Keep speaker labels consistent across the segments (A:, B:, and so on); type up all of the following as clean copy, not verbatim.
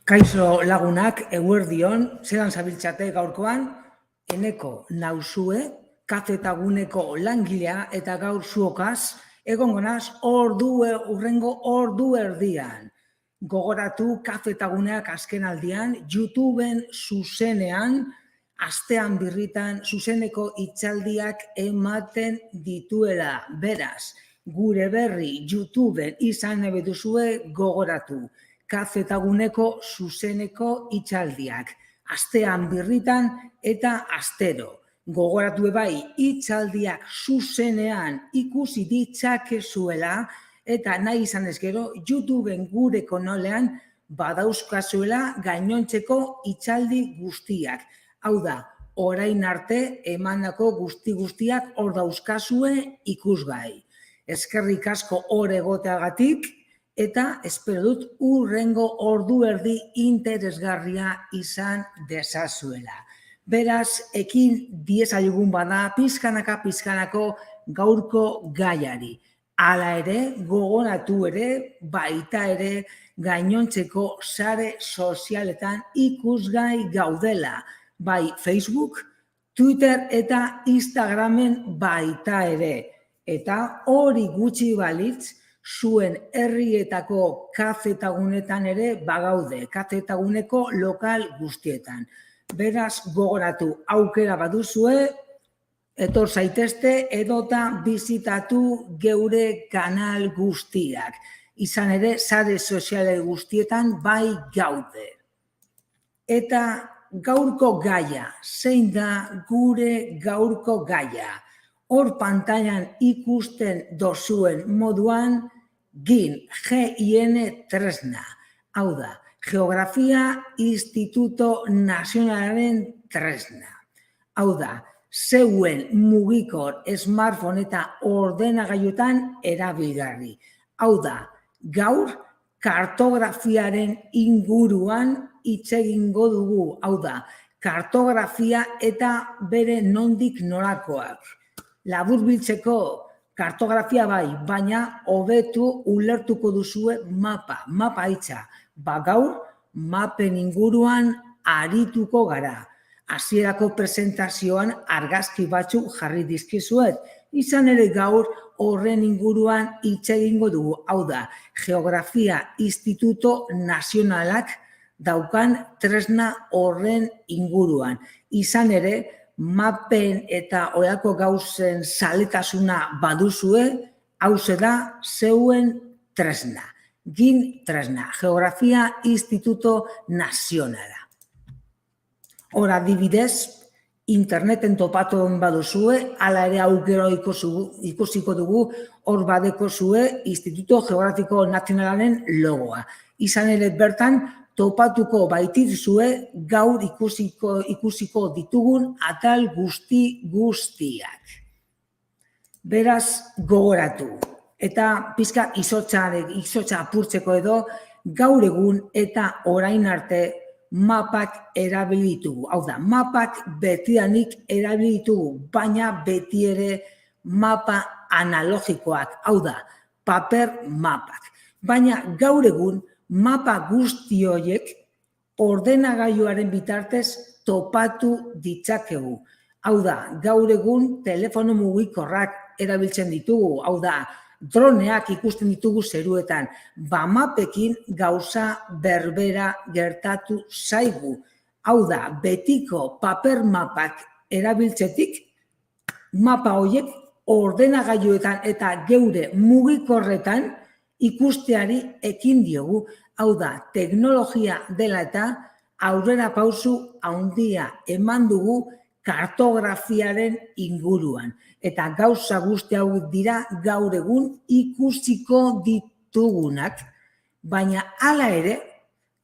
A: Kaixo lagunak, eguerdion, zelan zabiltzate gaurkoan, eneko nauzue, kafetaguneko langilea eta gaur zuokaz, egongo naz urrengo ordu erdian. Gogoratu kafetaguneak azken aldian, YouTubeen zuzenean, astean birritan zuzeneko hitzaldiak ematen dituela. Beraz, gure berri YouTubeen izan nahi duzue gogoratu. Kafetaguneko zuzeneko hitzaldiak, astean birritan eta astero. Gogoratu bai hitzaldiak zuzenean ikusi ditzakezuela eta nahi izan ez gero YouTubeen gure kanolean badauzkazuela gainontzeko hitzaldi guztiak. Hau da, orain arte emandako guztiak hor dauzkazue ikusgai. Eskerrik asko hor egoteagatik, eta espero dut urrengo ordu erdi interesgarria izan dezazuela. Beraz, ekin diezaiogun bada pizkanako gaurko gaiari. Hala ere, gogoratu ere, baita ere, gainontzeko sare sozialetan ikusgai gaudela. Bai Facebook, Twitter eta Instagramen baita ere. Eta hori gutxi balitz, zuen herrietako kafetagunetan ere bagaude, kafetaguneko lokal guztietan. Beraz, gogoratu aukera baduzue, etor zaitezte edota bizitatu geure kanal guztiak. Izan ere, sare soziale guztietan bai gaude. Eta gaurko gaia, zein da gure gaurko gaia? Hor pantailan ikusten dozuen moduan, GIN tresna. Hau da, Geografia Instituto Nazionalaren tresna. Hau da, zeuen mugikor smartphone eta ordenagailuetan erabilgarri. Hau da, gaur kartografiaren inguruan hitz egingo dugu. Hau da, kartografia eta bere nondik norakoak. Laburbiltzeko kartografia bai, baina hobetu ulertuko duzue mapa hitza. Gaur, mapen inguruan arituko gara. Hasierako presentazioan argazki batzuk jarri dizkizuet, Izan ere gaur horren inguruan hitz egingo dugu, hau da, Geografia Instituto Nazionalak daukan tresna horren inguruan. Izan ere, mapen eta oiako gauzen zaletasuna baduzue, hauze da zeuen tresna. GIN tresna, Geografia Instituto Nazionala. Hor adibidez, interneten topatuen baduzue, hala ere aukero ikusiko dugu, hor badekozue Instituto Geografiko Nazionalaren logoa. Izan ere bertan, topatuko baitizue gaur ikusiko ditugun atal guztiak. Beraz, gogoratu. Eta pizka izotza apurtzeko edo, gaur egun eta orain arte mapak erabilitugu. Hau da, mapak betidanik erabilitugu, baina beti ere mapa analogikoak, hau da, paper mapak. Baina gaur egun mapa guzti horiek ordenagailuaren bitartez topatu ditzakegu. Hau da, gaur egun telefono mugikorrak erabiltzen ditugu, hau da, droneak ikusten ditugu zeruetan, mapekin gauza berbera gertatu zaigu. Hau da, betiko paper mapak erabiltzetik, mapa horiek ordenagailuetan eta geure mugikorretan ikusteari ekin diogu. Hau da, teknologia dela eta aurrera pausu handia eman dugu kartografiaren inguruan. Eta gauza guzti hauek dira gaur egun ikusiko ditugunak, baina hala ere,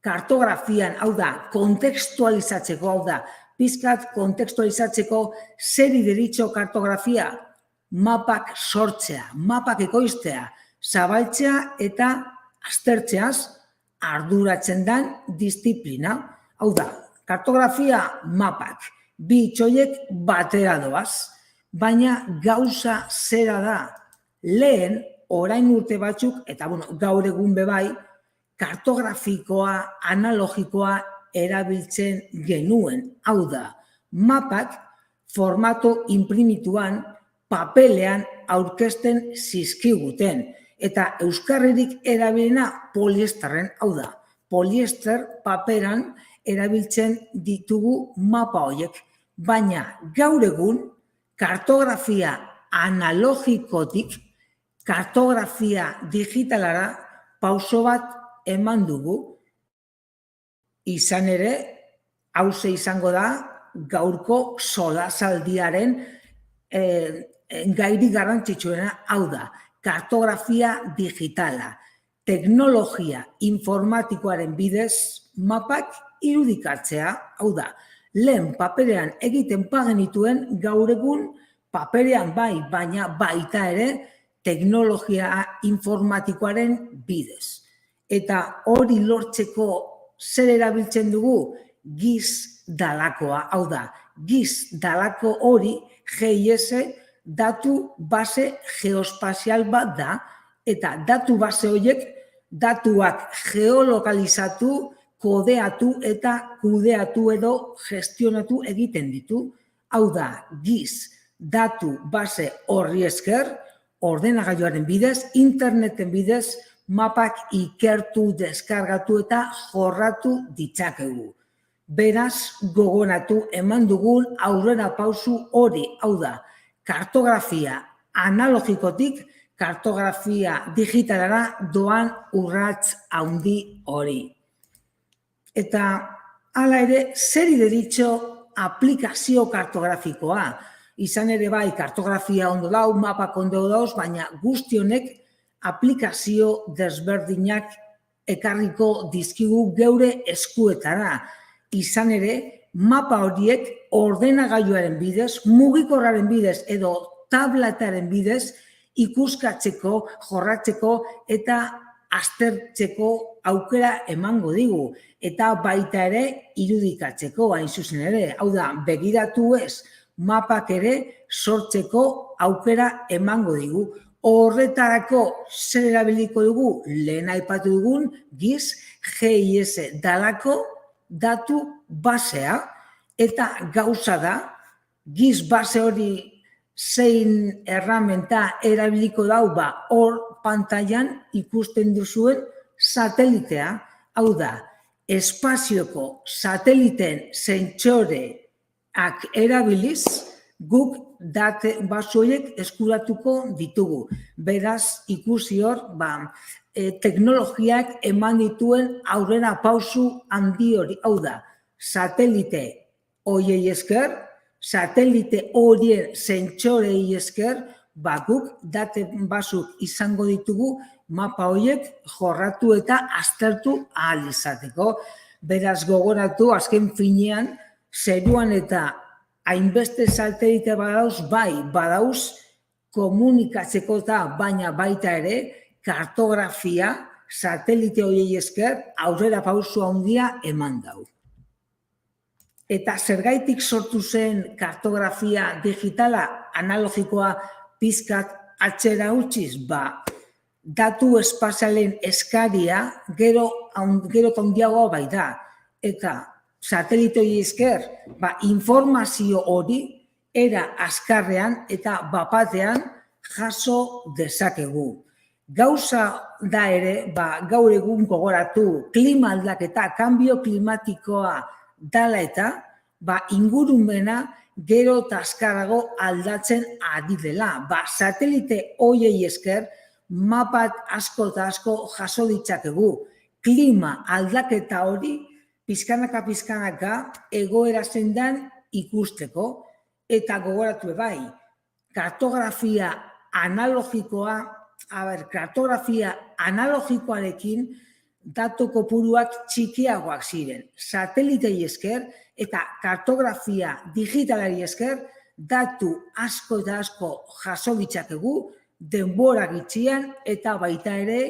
A: kartografian, hau da, kontekstualizatzeko, hau da, pizkat kontekstualizatzeko zeri deritxo kartografia, mapak sortzea, mapak ekoiztea, zabaltzea eta aztertzeaz arduratzen den disiplina. Hau da, kartografia mapak, bi itxoiek batera doaz, baina gauza zera da. Lehen, orain urte batzuk, eta gaur egun bebai, kartografikoa, analogikoa erabiltzen genuen. Hau da, mapak formato imprimituan, papelean aurkezten zizkiguten. Eta euskarririk erabilina poliesterren, hau da, poliester paperan erabiltzen ditugu mapa horiek. Baina gaur egun, kartografia analogikotik, kartografia digitalara pauso bat eman dugu. Izan ere, hauze izango da, gaurko solasaldiaren gairi garrantzitsuena, hau da, kartografia digitala, teknologia informatikoaren bidez mapak irudikatzea, hau da, lehen paperean egiten pagenituen gaur egun paperean bai, baina baita ere teknologia informatikoaren bidez. Eta hori lortzeko zer erabiltzen dugu? GIS dalakoa, hau da, GIS dalako hori GIS datu base geospazial bat da, eta datu base horiek datuak geolokalizatu, kodeatu eta kudeatu edo gestionatu egiten ditu. Hau da, GIS datu base horri esker, ordenagailuaren bidez, interneten bidez, mapak ikertu, deskargatu eta jorratu ditzakegu. Beraz, gogonatu eman dugun aurrera pausu hori, hau da, kartografia analogikotik, kartografia digitalara doan urrats handi hori. Eta hala ere, zeri deritxo aplikazio kartografikoa. Izan ere bai, kartografia ondo dau, mapak ondo dauz, baina guzti honek aplikazio desberdinak ekarriko dizkigu geure eskuetara. Izan ere, mapa horiek ordenagailuaren bidez, mugikorraren bidez edo tabletaren bidez ikuskatzeko, jorratzeko eta aztertzeko aukera emango digu. Eta baita ere irudikatzeko, hain zuzen ere. Hau da, begiratu ez, mapak ere sortzeko aukera emango digu. Horretarako zer erabiliko dugu? Lehen aipatu dugun GIS, GIS dalako datu basea, eta gauza da, GIS base hori zein erramenta erabiliko dau, hor pantailan ikusten duzuen satelitea, hau da, espazioko sateliten sentsoreak erabiliz, guk date basoiek eskuratuko ditugu. Beraz, ikusi hor, teknologiak eman dituen aurrera pausu handi hori, hau da, satelite horiei esker, satelite horien sentsorei esker, guk date basuk izango ditugu mapa horiek jorratu eta aztertu ahal izateko. Beraz, gogoratu, azken finean, zeruan eta hainbeste satelite badauz, badauz komunikatzeko eta baina baita ere, kartografia satelite horiei esker aurrera pausu handia eman dau. Eta zergaitik sortu zen kartografia digitala analogikoa pizkat atzera utziz, datu espazialen eskaria gero handiagoa bai da. Eta satelite hori esker, informazio hori era azkarrean eta bapatean jaso dezakegu. Gauza da ere, gaur egun gogoratu, klima aldaketa, kanbio klimatikoa dala eta, ingurumena gero eta azkarrago aldatzen ari dela. Satelite horiei esker, mapat asko eta asko jaso ditzakegu. Klima aldaketa hori, pizkanaka egoera zendan ikusteko, eta gogoratu kartografia analogikoarekin datu kopuruak txikiagoak ziren. Satelitei esker eta kartografia digitalari esker datu asko eta asko jaso ditzakegu denbora gitxian eta baita ere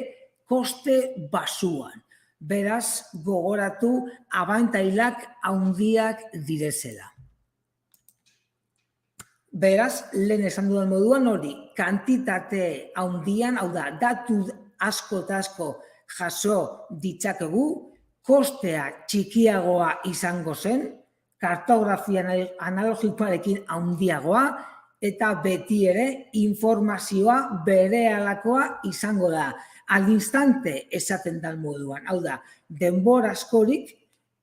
A: koste basuan. Beraz, gogoratu abantailak handiak direzela. Beraz, lehen esan dudan moduan hori, kantitate handian, hau da, datu asko eta asko jaso ditzakegu, kostea txikiagoa izango zen, kartografia analogikoarekin handiagoa, eta beti ere informazioa berehalakoa izango da. Al instante esaten da moduan, hau da, denbora askorik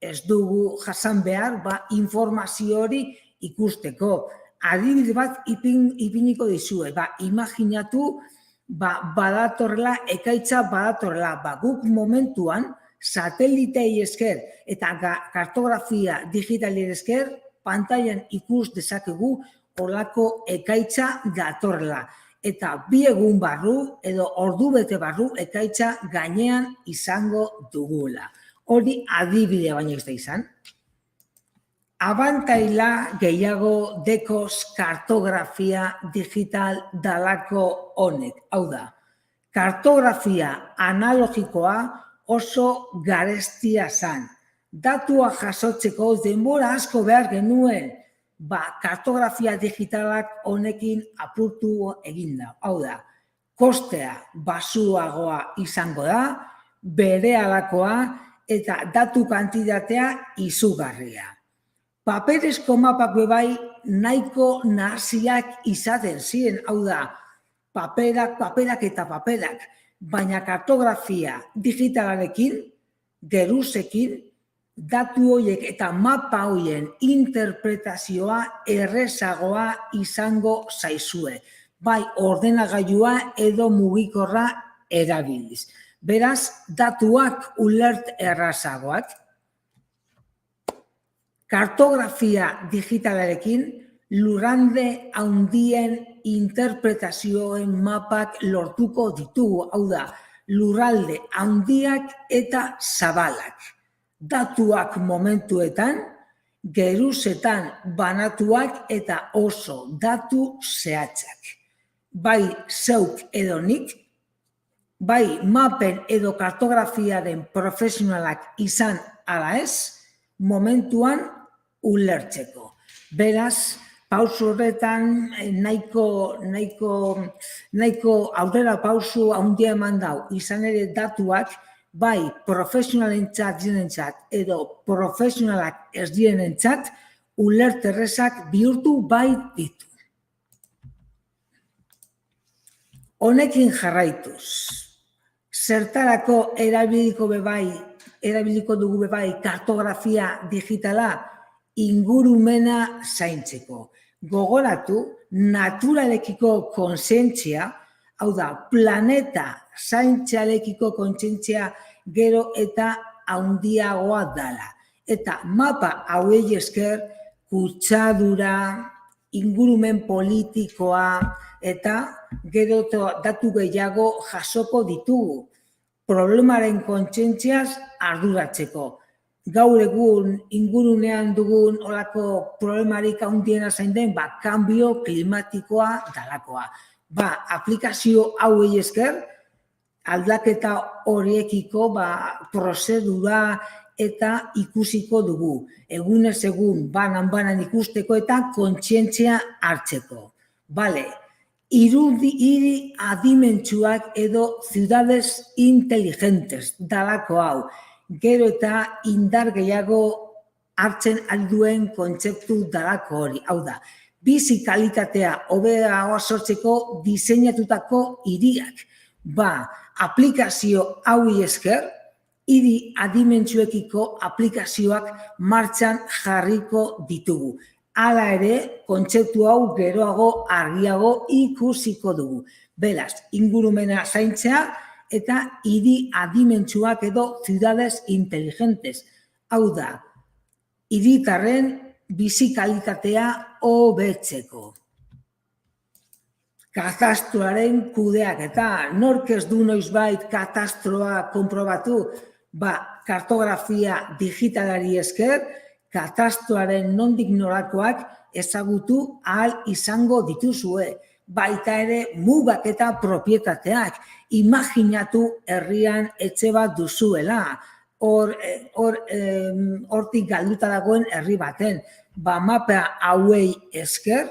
A: ez dugu jasan behar informazio hori ikusteko. Adibide bat ipiniko dizue, imaginatu badatorrela, ekaitza badatorrela, guk momentuan satelitei esker eta kartografia digitalien esker pantailan ikus dezakegu horlako ekaitza datorrela. Eta 2 egun barru edo ordu bete barru ekaitza gainean izango dugula. Hori adibide baina ez da izan. Abantaila gehiago dekoz kartografia digital dalako honek. Hau da, kartografia analogikoa oso garestia zan. Datua jasotzeko denbora asko behar genuen, kartografia digitalak honekin apurtu egin da. Hau da, kostea basuagoa izango da, berehalakoa eta datu kantitatea izugarria. Paperezko mapak bebai nahiko nahasiak izaten ziren, hau da, paperak eta paperak, baina kartografia digitalarekin, geruzekin, datu horiek eta mapa horien interpretazioa errezagoa izango zaizue, bai ordenagailua edo mugikorra erabiliz. Beraz, datuak ulert errazagoak. Kartografia digitalarekin lurralde handien interpretazioen mapak lortuko ditugu, hau da, lurralde handiak eta zabalak. Datuak momentuetan, geruzetan banatuak eta oso datu zehatzak. Bai zeuk edo nik, bai mapen edo kartografiaren profesionalak izan ala ez, momentuan ulertzeko. Beraz, pausu horretan nahiko aurrera pausu handia eman dau, izan ere datuak bai profesionalentzat direnentzat edo profesionalak ez direnentzat ulerterrezak bihurtu bai ditu. Honekin jarraituz, zertarako erabiliko dugu bebai kartografia digitala ingurumena zaintzeko. Gogoratu, naturalekiko kontzientzia, hau da, planeta zaintxalekiko kontzientzia gero eta handiagoa dala. Eta mapa hauei esker, kutsadura, ingurumen politikoa eta gero datu gehiago jasoko ditugu. Problemaren kontzientziaz arduratzeko. Gaur egun ingurunean dugun olako problemarik handiena zein den, kanbio klimatikoa dalakoa. Aplikazio hauei esker, aldaketa horiekiko prozedura eta ikusiko dugu. Egunez egun, banan ikusteko eta kontzientzia hartzeko. Hiri adimentsuak edo ciudades inteligentes dalako hau. Gero eta indar gehiago hartzen ari duen kontzeptu dalako hori. Hau da, bizi kalitatea hobeagoa sortzeko diseinatutako hiriak. Aplikazio hauei esker, hiri adimentsuekiko aplikazioak martxan jarriko ditugu. Hala ere, kontzeptu hau geroago argiago ikusiko dugu. Beraz, ingurumena zaintzea eta hiri adimentsuak edo ciudades inteligentes. Hau da, hiritarren bizi kalitatea hobetzeko. Katastroaren kudeaketa, nork ez du noizbait katastroa konprobatu? Kartografia digitalari esker, katastroaren nondik norakoak ezagutu ahal izango dituzue. Baita ere mugak eta propietateak. Imaginatu herrian etxe bat duzuela. Hortik galduta dagoen herri baten. Mapa hauei esker,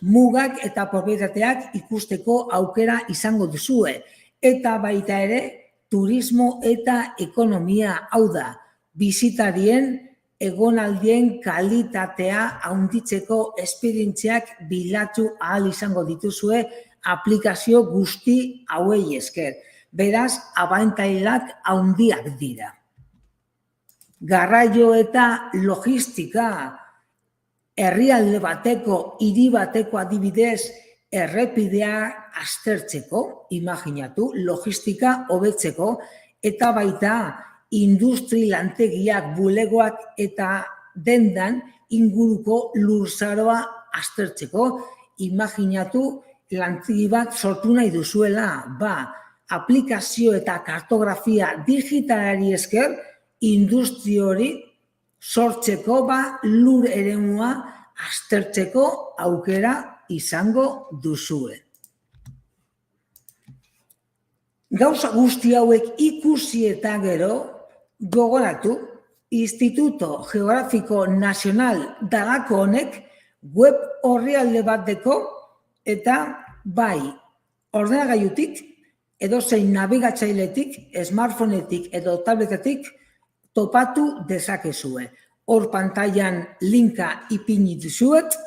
A: mugak eta propietateak ikusteko aukera izango duzue. Eta baita ere, turismo eta ekonomia, hau da, bisitarien egonaldien kalitatea handitzeko esperientziak bilatu ahal izango dituzue aplikazio guzti hauei esker. Beraz, abantailak handiak dira. Garraio eta logistika, herrialde bateko, hiri bateko adibidez, errepidea aztertzeko, imaginatu, logistika hobetzeko, eta baita industri lantegiak, bulegoak eta dendan inguruko lurzaroa aztertzeko, imaginatu lantegi bat sortu nahi duzuela, aplikazio eta kartografia digitalari esker, industri hori sortzeko, lur eremua aztertzeko aukera izango duzue. Gauza guzti hauek ikusi eta gero, gogoratu, Instituto Geografiko Nazional dalako honek web orrialde bat deko eta ordenagailutik, edozein nabigatzailetik, smartphonetik edo tabletetik topatu dezakezue. Hor pantailan linka ipini duzuet,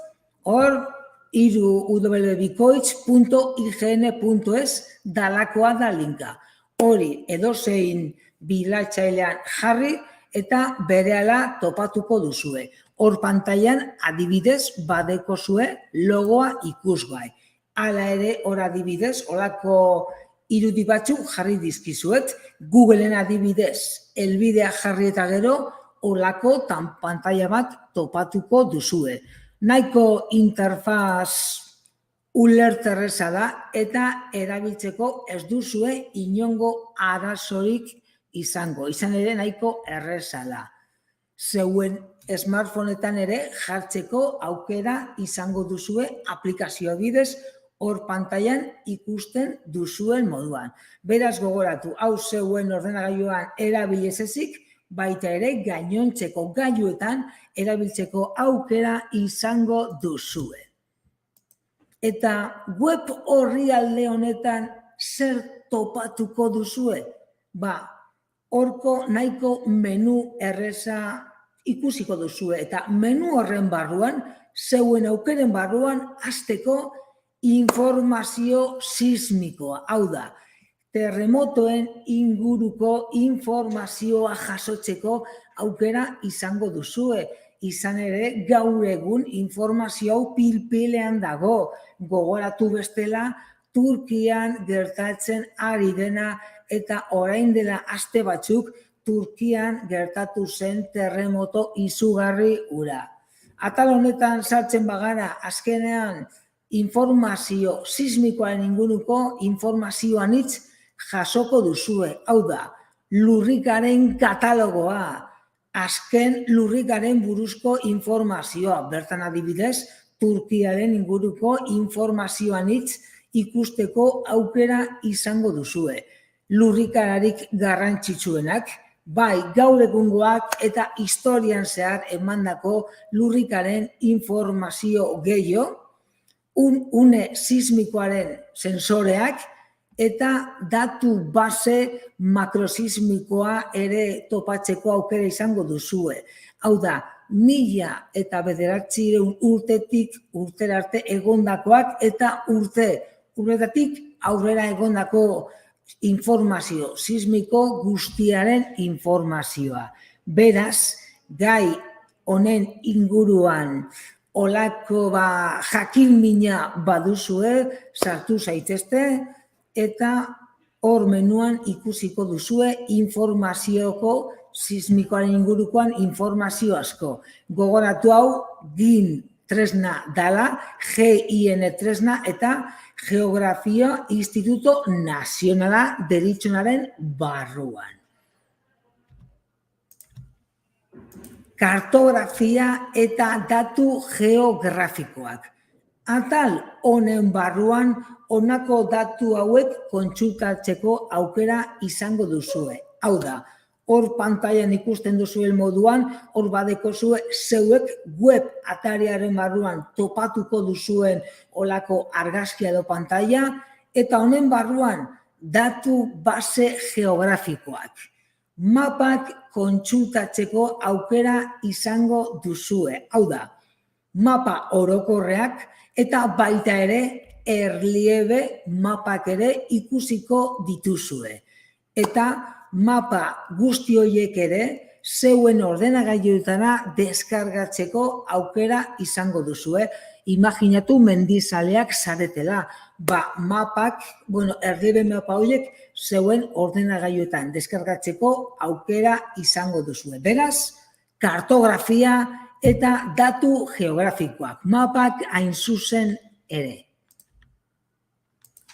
A: hor www.bikoitz.ign.es dalakoa da linka. Hori edozein bilatzailean jarri eta berehala topatuko duzue. Hor pantailan adibidez badekozue logoa ikusgai. Hala ere, hor adibidez, horako irudi batzuk jarri dizkizuet, Googleen adibidez, helbidea jarri eta gero, horako pantaila bat topatuko duzue. Nahiko interfaz ulerterreza da eta erabiltzeko ez duzue inongo arazorik izango. Izan ere nahiko erreza da. Zeuen smartphoneetan ere jartzeko aukera izango duzue aplikazio bidez hor pantailan ikusten duzuen moduan. Beraz gogoratu, hau zeuen ordenagailuan erabilez ezik, baita ere gainontzeko gailuetan erabiltzeko aukera izango duzue. Eta web orrialde honetan zer topatuko duzue? Horko nahiko menu erreza ikusiko duzue eta menu horren barruan, zeuen aukeren barruan hasteko informazio sismikoa, hau da, terremotoen inguruko informazioa jasotzeko aukera izango duzue. Izan ere, gaur egun informazio hau pil-pilean dago. Gogoratu bestela, Turkian gertatzen ari dena eta orain dela aste batzuk Turkian gertatu zen terremoto izugarri hura. Atal honetan sartzen bagara, azkenean informazio sismikoaren inguruko informazioan hitz jasoko duzue. Hau da, lurrikaren katalogoa, azken lurrikaren buruzko informazioa. Bertan adibidez, Turkiaren inguruko informazioan hitz ikusteko aukera izango duzue. Lurrikararik garrantzitsuenak, bai gaur egungoak eta historian zehar emandako lurrikaren informazio gehiago, une sismikoaren sensoreak eta datu base makrosismikoa ere topatzeko aukera izango duzue. Hau da, 1900 urtetik urtera arte egondakoak eta urtetatik aurrera egondako informazio sismiko guztiaren informazioa. Beraz, gai honen inguruan olako jakin-mina baduzue, sartu zaitezte, eta hor menuan ikusiko duzue informazioko sismikoaren ingurukoan informazio asko. Gogoratu hau, GIN tresna dala, GIN tresna eta Geografia Instituto Nazionala deritzonaren barruan. Kartografia eta datu geografikoak. Atal honen barruan honako datu hauek kontsultatzeko aukera izango duzue. Hau da, hor pantailan ikusten duzuen moduan, hor badekozue zeuek web atariaren barruan topatuko duzuen olako argazkia edo pantaila, eta honen barruan datu base geografikoak. Mapak kontsultatzeko aukera izango duzue. Hau da, mapa orokorreak eta baita ere erliebe mapak ere ikusiko dituzue. Eta mapa guzti horiek ere zeuen ordenagailuetara deskargatzeko aukera izango duzue. Imaginatu mendizaleak zaretela. Mapak, erliebe mapa horiek zeuen ordenagailuetan deskargatzeko aukera izango duzue. Beraz, kartografia eta datu geografikoak. Mapak hain zuzen ere.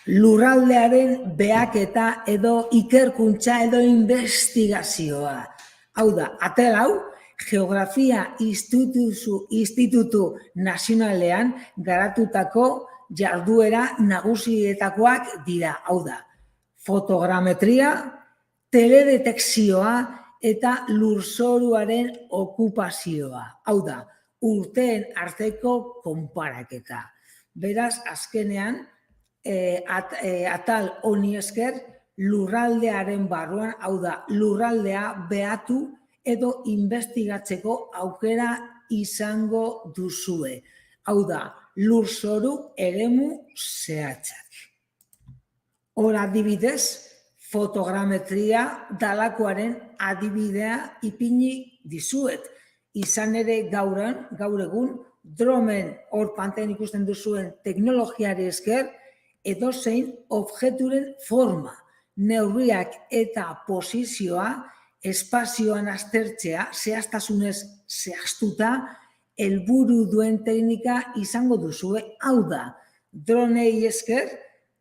A: Lurraldearen behaketa edo ikerkuntza edo investigazioa. Hau da, atal hau, Geografia Institutu Nazionalean garatutako jarduera nagusietakoak dira. Hau da, fotogrametria, teledetekzioa eta lurzoruaren okupazioa. Hau da, urteen arteko konparaketa. Beraz, azkenean, atal honi esker lurraldearen barruan, hau da, lurraldea behatu edo investigatzeko aukera izango duzue. Hau da, lurzoru eremu zehatzak. Hor adibidez, fotogrametria dalakoaren adibidea ipini dizuet. Izan ere gaur egun, dronen hor pantailan ikusten duzuen teknologiari esker, edozein objekturen forma, neurriak eta posizioa espazioan aztertzea, zehaztasunez zehaztuta, helburu duen teknika izango duzue. Hau da, dronei esker,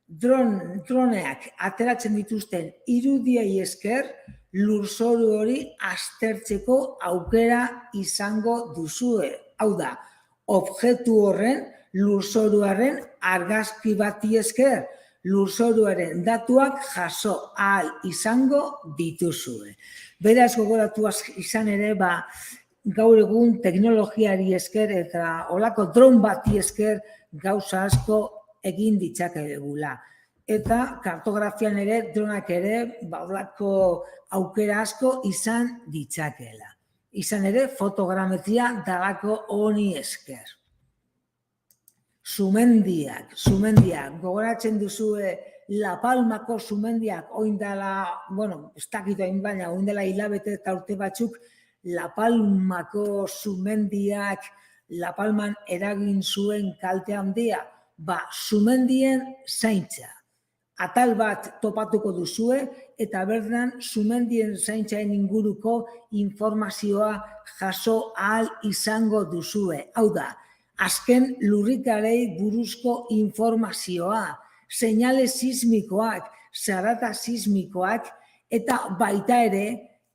A: droneak ateratzen dituzten irudiei esker, lurzoru hori aztertzeko aukera izango duzue. Hau da, objektu horren, lurzoruaren argazki bati esker, lurzoruaren datuak jaso ahal izango dituzue. Beraz, gogoratu izan ere, gaur egun teknologiari esker eta olako dron bati esker gauza asko egin ditzakegula. Eta kartografian ere, dronak ere, olako aukera asko izan ditzakeela. Izan ere, fotogrametria dalako honi esker. Sumendiak, gogoratzen duzue La Palmako sumendiak, oindala, bueno, ez dakit hain baina, oindala hilabete eta urte batzuk, La Palmako sumendiak, La Palman eragin zuen kalte handia, sumendien zaintza. Atal bat topatuko duzue, eta berdan sumendien zaintzaen inguruko informazioa jaso ahal izango duzue. Hau da, azken lurrikarei buruzko informazioa, seinale sismikoak, zarata sismikoak, eta baita ere,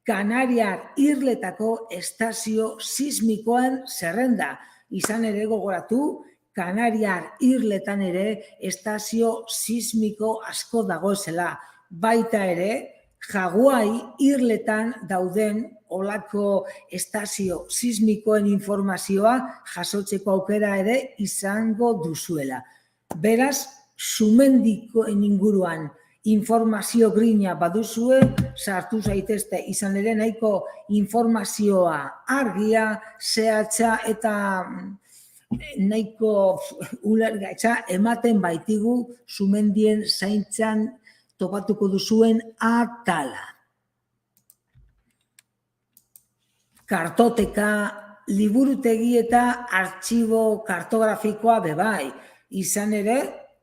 A: Kanariar irletako estazio sismikoen zerrenda. Izan ere gogoratu, Kanariar irletan ere estazio sismiko asko dagoezela. Baita ere, Hawaii irletan dauden olako estazio sismikoen informazioa jasotzeko aukera ere izango duzuela. Beraz, sumendikoen inguruan informazio grina baduzue, sartu zaitezte, izan ere nahiko informazioa argia, zehatza eta nahiko ulergaitza ematen baitigu sumendien zaintzan topatuko duzuen atala. Kartoteka, liburutegi eta artxibo kartografikoa bebai. Izan ere,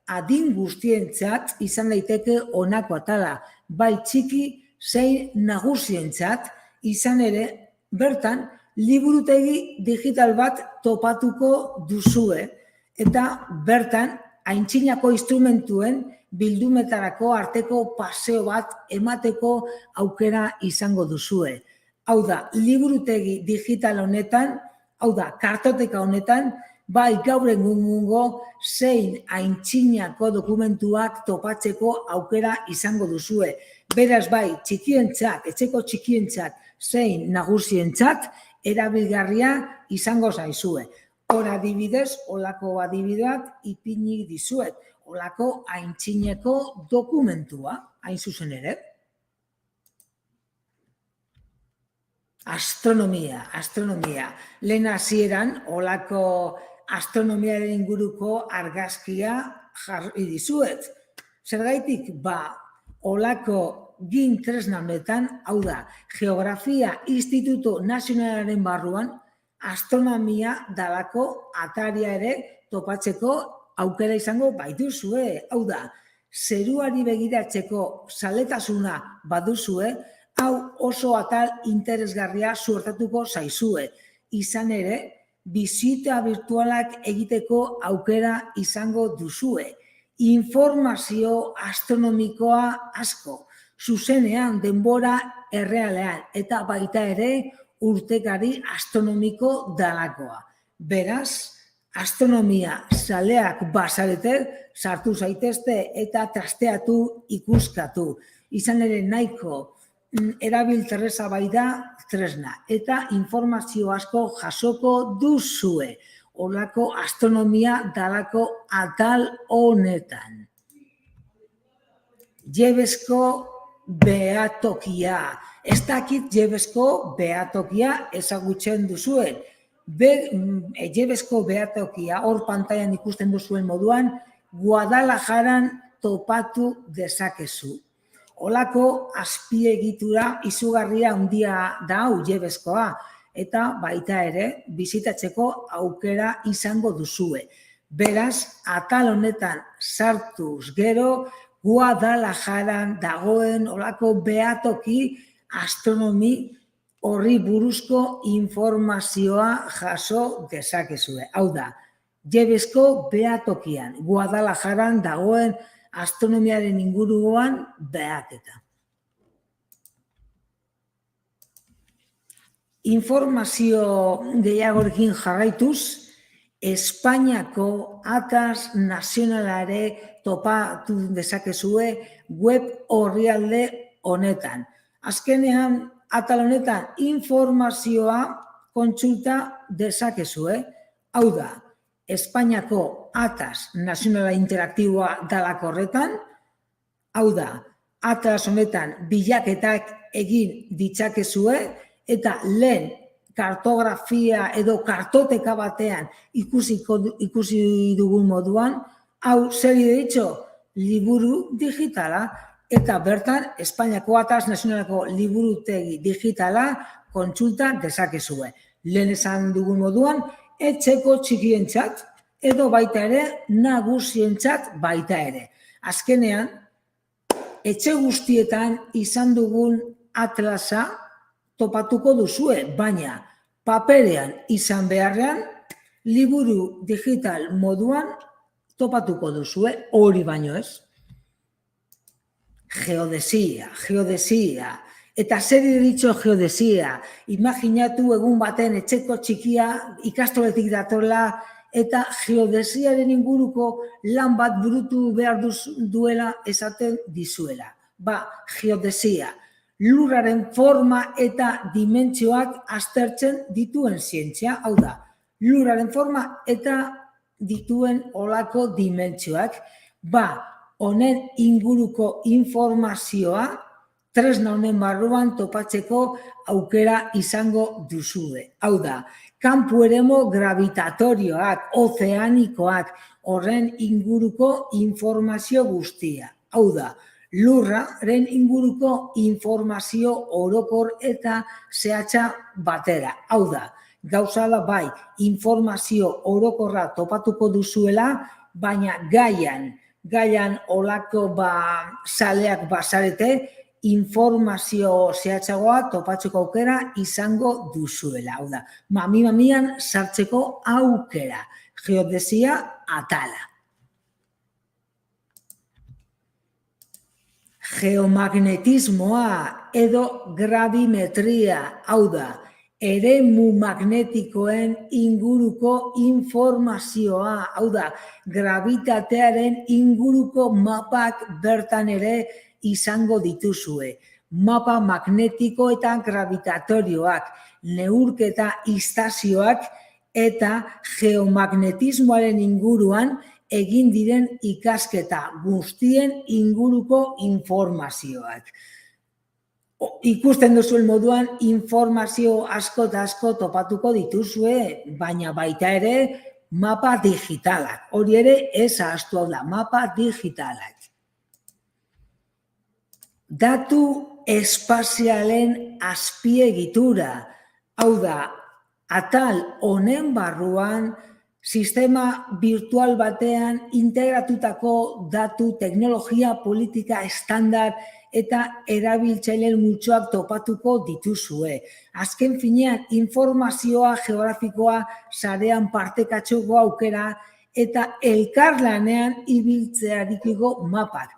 A: adin guztientzat izan daiteke honako atala, bai txiki zein nagusientzat, izan ere, bertan, liburutegi digital bat topatuko duzue, eta bertan, aintzinako instrumentuen bildumetarako arteko paseo bat emateko aukera izango duzue. Hau da, liburutegi digital honetan, hau da, kartoteka honetan, bai gaur egungo zein aintzinako dokumentuak topatzeko aukera izango duzue. Beraz bai, txikientzat, etxeko txikientzat, zein nagusientzat, erabilgarria izango zaizue. Hor adibidez, olako adibideak ipini dizuet, olako aintzineko dokumentua, hain zuzen ere. Astronomia. Lehen hasieran, olako astronomiaren inguruko argazkia jarri dizuet. Zergaitik, olako gin tresna honetan, hau da, Geografia Instituto Nazionalaren barruan, astronomia dalako ataria ere topatzeko aukera izango baituzue. Hau da, zeruari begiratzeko zaletasuna baduzue, hau oso atal interesgarria suertatuko zaizue. Izan ere, bizita virtualak egiteko aukera izango duzue. Informazio astronomikoa asko, zuzenean denbora errealean, eta baita ere urtekari astronomiko dalakoa. Beraz, astronomia zaleak bazarete, sartu zaitezte eta trasteatu ikuskatu. Izan ere nahiko erabilterreza bai da tresna eta informazio asko jasoko duzue olako astronomia dalako atal honetan. Jebesko behatokia. Ez dakit Jebesko behatokia ezagutzen duzuen. Jebesko behatokia, hor pantailan ikusten duzuen moduan, Guadalajaran topatu dezakezu. Olako azpiegitura izugarria handia da hau Jebeskoa, eta baita ere bizitatzeko aukera izango duzue. Beraz, atal honetan sartuz gero, Guadalajaran dagoen olako behatoki astronomi horri buruzko informazioa jaso dezakezue. Hau da, Jebesko behatokian, Guadalajaran dagoen astronomiaren inguruan behaketa. Informazio gehiagorekin jarraituz, Espainiako Atlas Nazionalare topatu dezakezue web orrialde honetan. Azkenean, atal honetan informazioa kontsulta dezakezue. Hau da, Espainiako Atlas Nazionala Interaktiboa dalako horretan, hau da, Atlas honetan bilaketak egin ditzakezue, eta lehen kartografia edo kartoteka batean ikusi dugun moduan, hau zer ditxo, liburu digitala, eta bertan Espainiako Atlas Nazionaleko liburutegi digitala kontsulta dezakezue. Lehen esan dugun moduan, etxeko txikientzat edo baita ere nagusientzat baita ere. Azkenean, etxe guztietan izan dugun atlasa topatuko duzue, baina paperean izan beharrean, liburu digital moduan topatuko duzue, hori baino ez. Geodesia. Eta zer ditxo geodesia? Imaginatu egun baten etxeko txikia ikastoletik datorla eta geodesiaren inguruko lan bat burutu behar duela esaten dizuela. Geodesia, lurraren forma eta dimentsioak aztertzen dituen zientzia, hau da, lurraren forma eta dituen olako dimentsioak, honen inguruko informazioa tresna honen barruan topatzeko aukera izango duzue. Hau da, kanpo eremu gravitatorioak, ozeanikoak, horren inguruko informazio guztia. Hau da, lurraren inguruko informazio orokor eta zehatza batera. Hau da, gauza da bai, informazio orokorra topatuko duzuela, baina gaian olako saleak bazarete, informazio zehatzagoa topatzeko aukera izango duzuela. Hau da, mamian sartzeko aukera. Geodesia atala. Geomagnetismoa edo gravimetria, hau da, eremu magnetikoen inguruko informazioa, hau da, gravitatearen inguruko mapak bertan ere izango dituzue. Mapa magnetiko eta gravitatorioak, neurketa istazioak eta geomagnetismoaren inguruan egin diren ikasketa guztien inguruko informazioak. Ikusten duzuen moduan informazio asko eta asko topatuko dituzue, baina baita ere mapa digitalak. Hori ere ez ahaztu, hau da, mapa digitalak. Datu espazialen azpiegitura, hau da, atal honen barruan sistema virtual batean integratutako datu, teknologia, politika, estandar eta erabiltzaileen multzoak topatuko dituzue. Azken finean, informazioa geografikoa sarean partekatzeko aukera eta elkarlanean ibiltzearekiko mapak.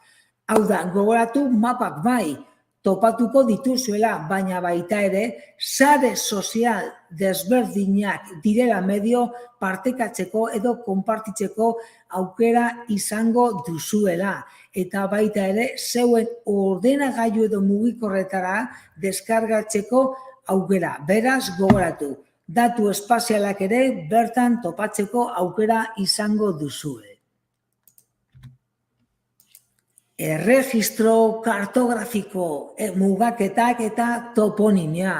A: Hau da, gogoratu mapak bai topatuko dituzuela, baina baita ere, sare sozial desberdinak direla medio partekatzeko edo konpartitzeko aukera izango duzuela. Eta baita ere, zeuen ordenagailu edo mugikorretara deskargatzeko aukera. Beraz, gogoratu, datu espazialak ere bertan topatzeko aukera izango duzue. Erregistro kartografiko, mugaketak eta toponimia.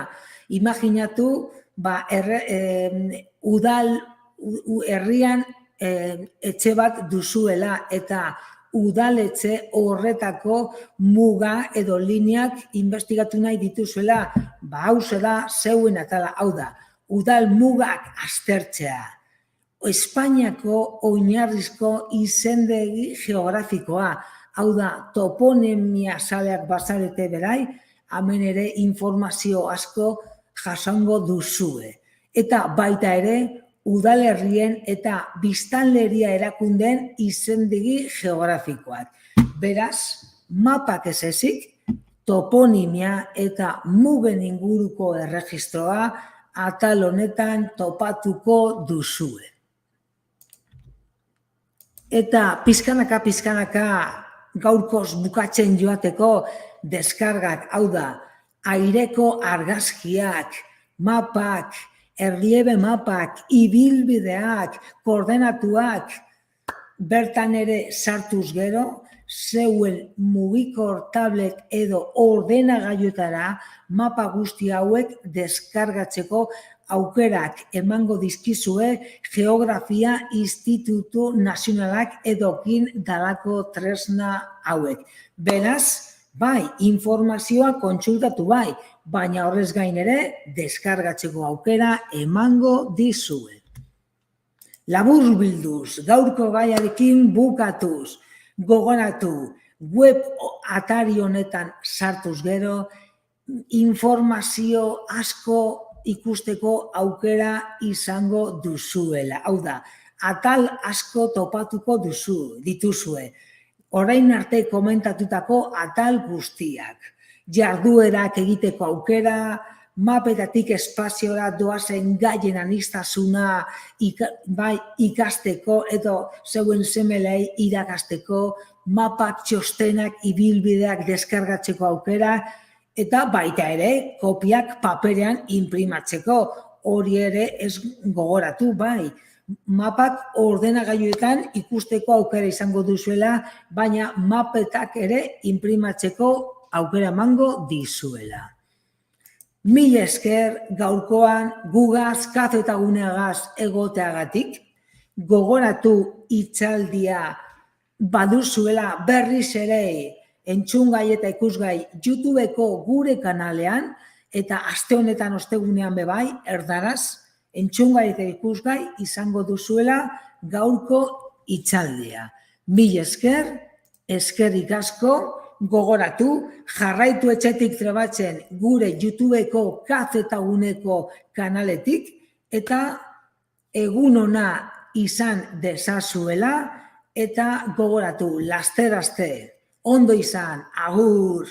A: Imaginatu, udal herrian etxe bat duzuela eta udaletxe horretako muga edo lineak investigatu nahi dituzuela, hauze da zeuen atala, hau da, udal mugak aztertzea. Espainiako oinarrizko izendegi geografikoa, hau da, toponimia saleak bazarete berai, hemen ere informazio asko jasango duzue. Eta baita ere, udalerrien eta biztanleria erakundeen izendegi geografikoak. Beraz, mapak ez ezik, toponimia eta mugen inguruko erregistroa atal honetan topatuko duzue. Eta pizkanaka gaurkoz bukatzen joateko deskargak, hau da, aireko argazkiak, mapak, erliebe mapak, ibilbideak, koordenatuak, bertan ere sartuz gero, zeuen mugikor tablet edo ordenagailuetara mapa guzti hauek deskargatzeko aukerak emango dizkizue Geografia Institutu Nazionalak edokin dalako tresna hauek. Beraz, bai, informazioa kontsultatu bai, baina horrez gain ere deskargatzeko aukera emango dizue. Labur bilduz, gaurko gaiarekin bukatuz, gogoratu, web atari honetan sartuz gero, informazio asko ikusteko aukera izango duzuela. Hau da, atal asko topatuko dituzue. Orain arte komentatutako atal guztiak. Jarduerak egiteko aukera, mapetatik espaziora doazen gaien aniztasuna ikasteko edo zeuen semelei irakasteko, mapak txostenak ibilbideak deskargatzeko aukera, eta baita ere kopiak paperean inprimatzeko, hori ere ez gogoratu bai. Mapak ordenagailuetan ikusteko aukera izango duzuela, baina mapetak ere inprimatzeko aukera emango dizuela. Mila esker gaurkoan gugaz, kafetaguneagaz egoteagatik, gogoratu hitzaldia baduzuela berriz ere entzungai eta ikusgai YouTubeko gure kanalean, eta aste honetan ostegunean bebai, erdaraz, entzungai eta ikusgai izango duzuela gaurko hitzaldia. Mila esker, eskerrik asko, gogoratu, jarraitu etxetik trebatzen gure YouTubeko kafetaguneko kanaletik, eta egun ona izan dezazuela, eta gogoratu, laster aste, ondo izan, agur!